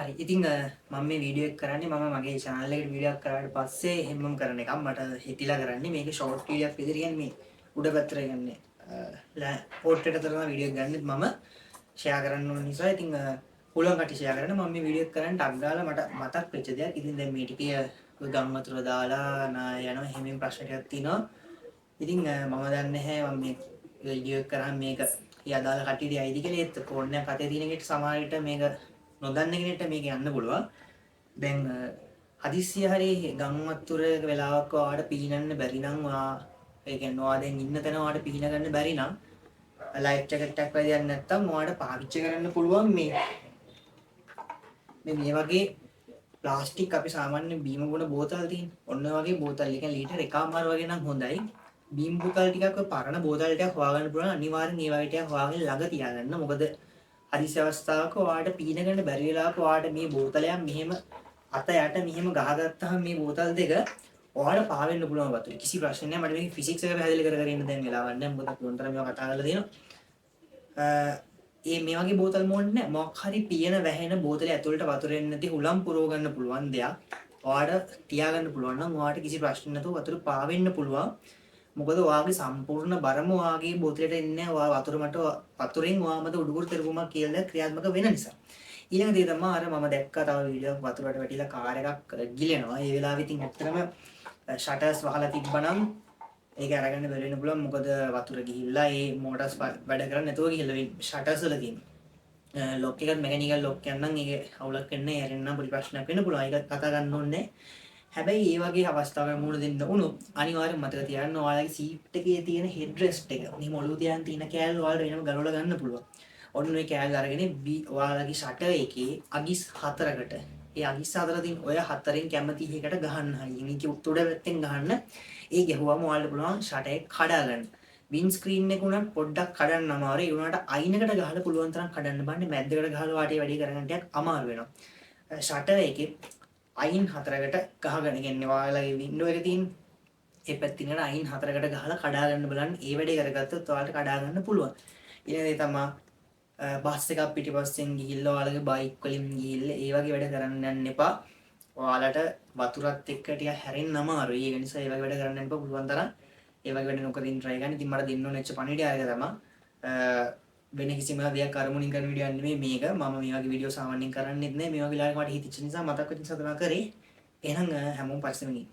හරි ඉතින් මම මේ වීඩියෝ එක කරන්නේ මම මගේ channel එකට වීඩියෝ එකක් කරාට පස්සේ හැමෝම කරන එකක් මට හිතිලා කරන්නේ මේක short video එකක් විදිහට කියන්නේ මේ උඩ පැත්තට ගන්නේ පෝට්‍රේට් එක තමයි වීඩියෝ එක ගන්නෙත් මම share කරන්න ඕන නිසා ඉතින් පුළුවන් කටි share කරන්න මම මේ වීඩියෝ එක කරන්න ටක් ගාලා මට මතක් වෙච්ච දෙයක් ඉතින් දැන් මේ ටිකේ ගම් වතුර දාලා යනවා හැමෙන් ප්‍රශ්න ටිකක් තියෙනවා ඉතින් මම දන්නේ නැහැ මම මේ වීඩියෝ එක කරාම මේක යදාලා කට්ටියට ඇයිද කියලා ඒත් ෆෝන් එක අතේ තියෙන එකට සමහර විට මේක නොදන්න කෙනෙක්ට මේක යන්න පුළුවන්. දැන් හදිස්සිය හරි ගම් වතුරක වෙලාවක ඔයාලට පීනන්න බැරි නම් ඔයා ඒ කියන්නේ ඔයා දැන් ඉන්න තැන ඔයාලට පීන ගන්න බැරි නම් ලයිෆ් ජැකට් එකක් වදියක් නැත්තම් ඔයාලට පාවිච්චි කරන්න පුළුවන් මේ වගේ ප්ලාස්ටික් අපි සාමාන්‍ය බීම බොන බෝතල් තියෙන. ඔන්න ඔය වගේ බෝතල් එක ලීටර් එකමාර වගේ නම් හොඳයි. බීම් බෝතල් ටිකක් ඔය පරණ බෝතල් ටිකක් හොයාගන්න පුළුවන් අනිවාර්යෙන් ඒ වගේ ටිකක් හොයාගෙන ළඟ තියාගන්න. මොකද හදිසි අවස්ථාවක ඔයාලට පීන ගන්න බැරි වෙලාවක ඔයාලට මේ බෝතලයක් මෙහෙම අත යට මෙහෙම ගහගත්තාම මේ බෝතල් දෙක ඔයාලට පාවෙන්න පුළුවන් වතුර. කිසි ප්‍රශ්නයක් නැහැ. මට මේක ෆිසික්ස් එක පැහැදිලි කර ඉන්න දැන් වෙලාවක් නැහැ. මොකද පුරන්තර මේවා කතා කරලා තියෙනවා. මේ වගේ බෝතල් මොන්නේ නැහැ. මොකක් හරි පියන වැහෙන බෝතලේ ඇතුළට වතුර එන්නේ නැති හුලම් පුරව ගන්න පුළුවන් දෙයක්. ඔයාලට තියාගන්න පුළුවන් නම් ඔයාලට කිසි ප්‍රශ්නයක් නැතුව වතුර පාවෙන්න පුළුවන්. මොකද ඔයාගේ සම්පූර්ණ බරම ඔයාගේ බෝතලෙට එන්නේ නැහැ. ඔයා වතුරෙන් ඔයා මත උඩුකුරු තෙරපුමක් කියලා ක්‍රියාත්මක වෙන නිසා. ඊළඟ දේ තමයි අර මම දැක්කා තව වීඩියෝ එකක් වතුරට වැටිලා කාර් එකක් ගිලෙනවා. ඒ වෙලාවෙ ඉතින් ඇත්තටම ෂටර්ස් වහලා තිබ්බනම් ඒක අරගන්න බැරි වෙන්න පුළුවන්. මොකද වතුර ගිහිල්ලා ඒ මෝටර්ස් වැඩ කරන්නේ නැතුව ගිහිල්ලා ෂටර්ස් වල තියෙන. ලොක් එකත් මෙකැනිකල් ලොක් එකක් නම් ඒක අවුලක් වෙන්නේ ඇරෙන්න පොඩි ප්‍රශ්නයක් වෙන්න පුළුවන්. ඒක කතා ගන්න ඕනේ. හැබැයි ඒ වගේ අවස්ථාවක මුහුණ දෙන්න වුණොත් අනිවාර්යෙන් මතක තියාගන්න ඔයාලගේ සීට් එකේ තියෙන හෙඩ් රෙස්ට් එක මෙහෙම ඔළුව තියන් තියෙන කෑල්ල ඔයාලට වෙනම ගලවලා ගන්න පුළුවන්. ඔන්න ඔය කෑල්ල අරගෙන ඔයාලගේ ෂටර් එකේ අගිස් 4කට ඒ අගිස් 4 තියෙන ඔය 4න් කැමති එකකට ගහන්න හරියි. මේක උඩ පැත්තෙන් ගහන්න. ඒ ගැහුවම ඔයාලට පුළුවන් ෂටර් එක කඩා ගන්න. වින් ස්ක්‍රීන් එක උනත් පොඩ්ඩක් කඩන්න අමාරුයි. ඒ උනාට අයිනකට ගහලා පුළුවන් තරම් කඩන්න බෑ. මැද්දකට ගහලා වාටේ වැඩි කරගන්න ටිකක් අමාරු වෙනවා. ෂටර් එකේ අයින් 4කට ගහගෙන කියන්නේ ඔයාලගේ වින්ඩෝ එකේ තියෙන ඒ පැත්තේ ඉන්න අයින් 4කට ගහලා කඩා ගන්න බලන්න. ඒ වැඩේ කරගත්තොත් ඔයාලට කඩා ගන්න පුළුවන්. ඊළඟ දේ තමයි බස් එකක් පිටිපස්සෙන් ගිහිල්ලා ඔයාලගේ බයික් වලින් ගිහිල්ලා ඒ වගේ වැඩ කරන්න යන්න එපා. ඔයාලට වතුරත් එක්ක ටික හැරෙන්න අමාරුයි. ඒ නිසා ඒ වගේ වැඩ කරන්න යන්න එපා. පුළුවන් තරම් ඒ වගේ වැඩ නොකර ඉන්න try ගන්න. ඉතින් මට දෙන්න ඕනෙච්ච පණිවිඩය ආයක තමයි වෙන කිසිම දෙයක් අරමුණින් කරන වීඩියෝ නෙමෙයි මේක. මම මේ වගේ වීඩියෝ සාමාන්‍යයෙන් කරන්නේත් නෑ. මේ වගේ වෙලාවක මට හිතෙච්ච නිසා මතක් වෙච්ච නිසා තමයි කරේ. එහෙනම් හැමෝම පස්සෙම ඉන්න.